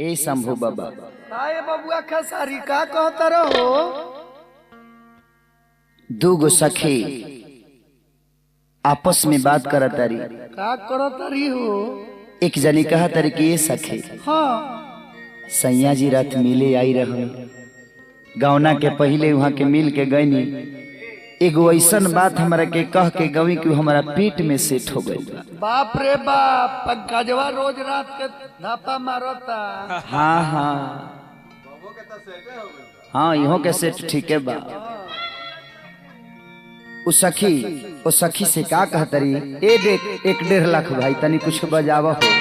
ए शंभू बाबा आए बबुआ खेसारी का कहता रहो। दूगो सखी आपस में बात करत तारी। का करता रही हो? एक जनी कहा तारी कि ये सखी हाँ सैया जी रात मिले आई रहे गौना के पहले वहां के मिल के गईनी एगो ऐसन बात हमरा के कह के गवी कि हमारा पेट में सेट हो गई। बाप रे बाप पंकजवा रोज रात के धापा मारता। हाँ हाँ हाँ इहो के सेट ठीक है बा। ओ सखी से का कहतरी ए देख 1.5 लाख भाई तनी कुछ बजावा हो।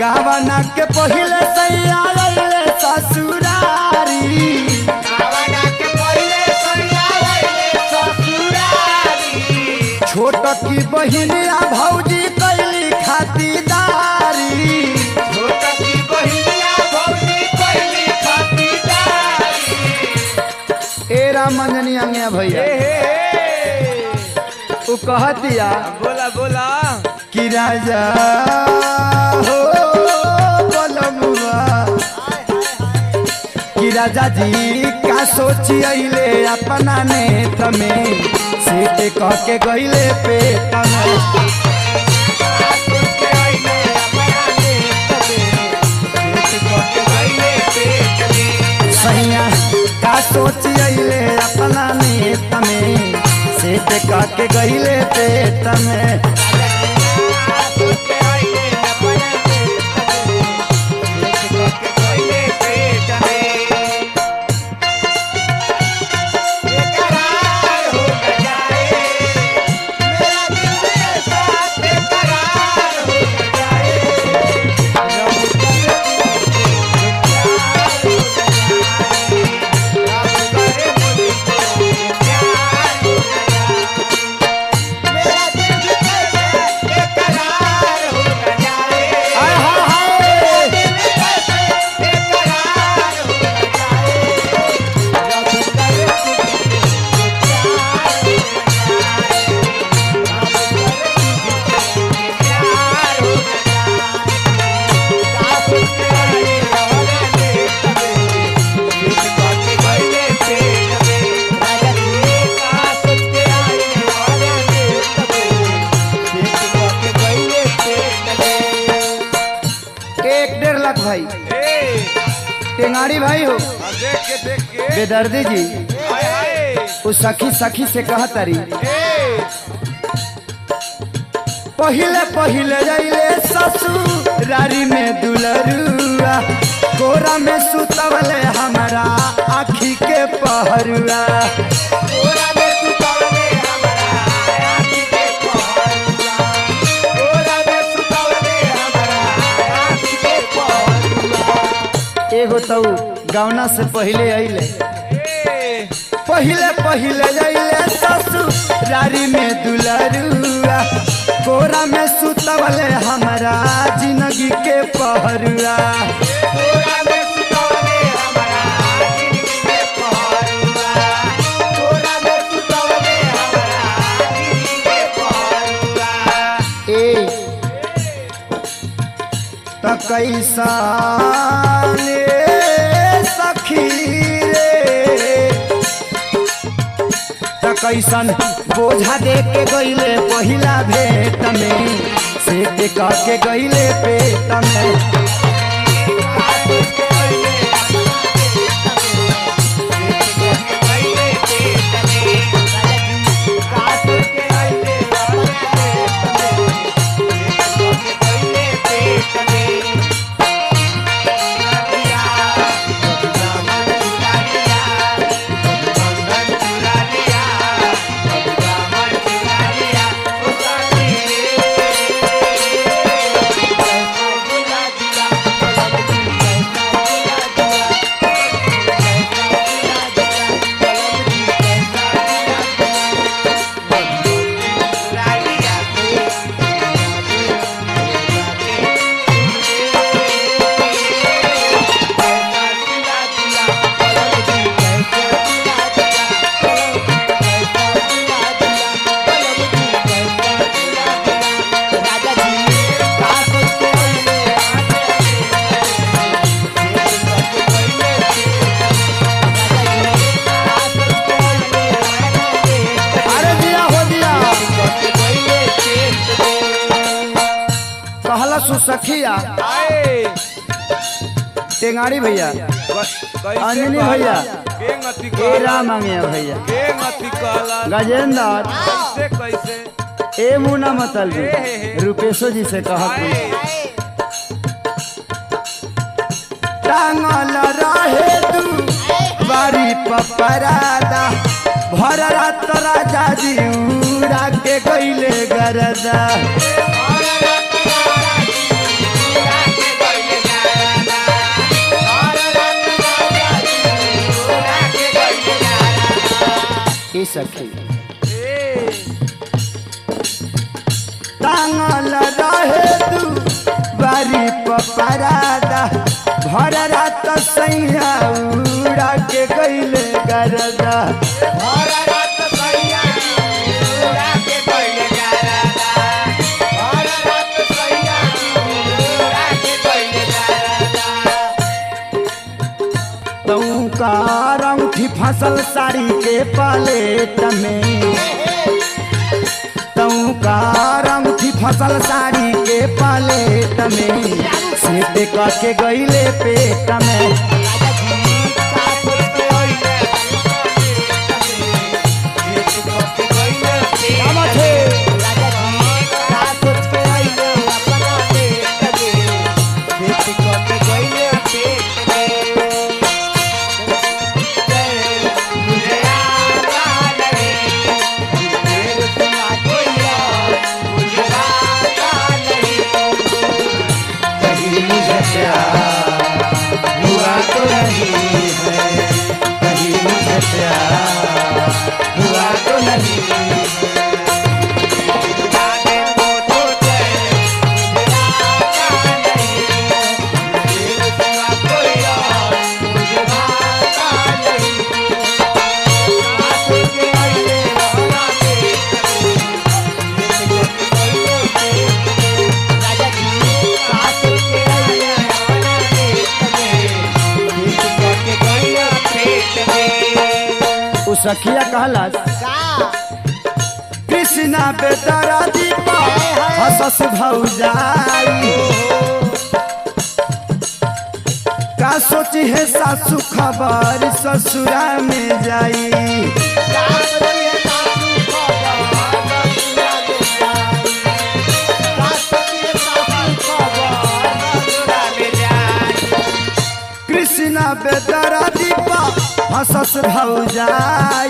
गावना के पहले सैया रे ससुरारी। गावना के पहले सैया रे ससुरारी। छोट की बहिनिया भौजी कैली खातिरदारी। छोट की बहिनिया भौजी कैली खातिरदारी। ए राम मंजनी अंगे भैया वो कहतिया बोला बोला कि राजा हो कि राजा जी का सोची अइले अपना नेत्र में सीट कह के गइले पेट में। सैया का सोची अइले अपना नेत्र में सीट कह के गइले पेट में। भाई टेंगाड़ी भाई हो देख के बेदर्दी जी उस सखी से कहा तारी पहले पहले जाइले ससुरारी में दुलरुआ कोरा में सुतवले हमारा आँखी के पहरुआ। एगो तो गौना से पहले अइले पहले जाइले ससुरारी में दुलरुआ कोरा में सुतवले हमारा जिंदगी के पहरुआ। तो कैसा सखी रे तो कैसन बोझा दे के गईले पहिला भेट में से कह के गईले पेट में। सखिया आए टेंगाड़ी भैया कैसे अंजनी कहला? भैया। के गति ए कहला? राम मांगे भैया के गति कहला? गजेंद्र कैसे कैसे ए मुना मतल जी रूपेशो जी से कहत आए टांगल रहे तू बारी पपरादा भर रात राजा जी उड़ा के गईले गरदा ए सखी टांगल रहे तू बारी पपरादा भर रात सैया उड़ा के गईले गरदा का अंगूठी फसल साड़ी के पलेट में का अंगूठी फसल साड़ी के पलेट में सेट करके गईले पेट में सखिया कहलास कृष्णा बेदरा दीपा हसस भौजाई का सोची है सासू खबर ससुरा में जाई कृष्णा बेदरा दीपा हसस भौजाई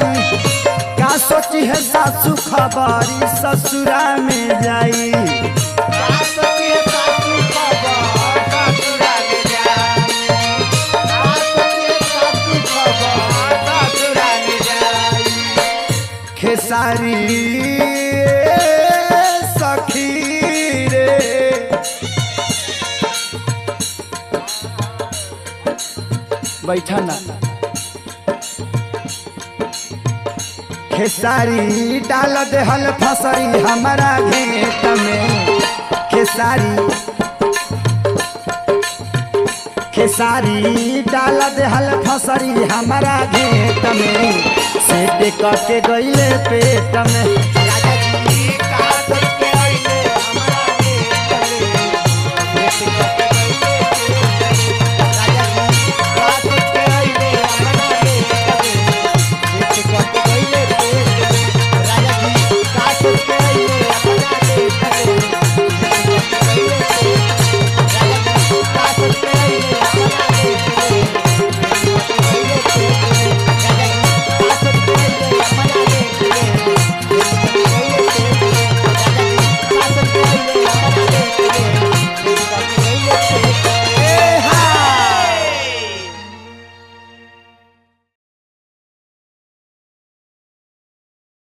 का सोची है सासू खबरी ससुरा में जाई खेसारी सखी रे बैठा ना खेसारी डाल देहल फसरी हमारा घेट में खेसारी डाल देहल फसरी हमारा घेट में सेट करके गईले पेट में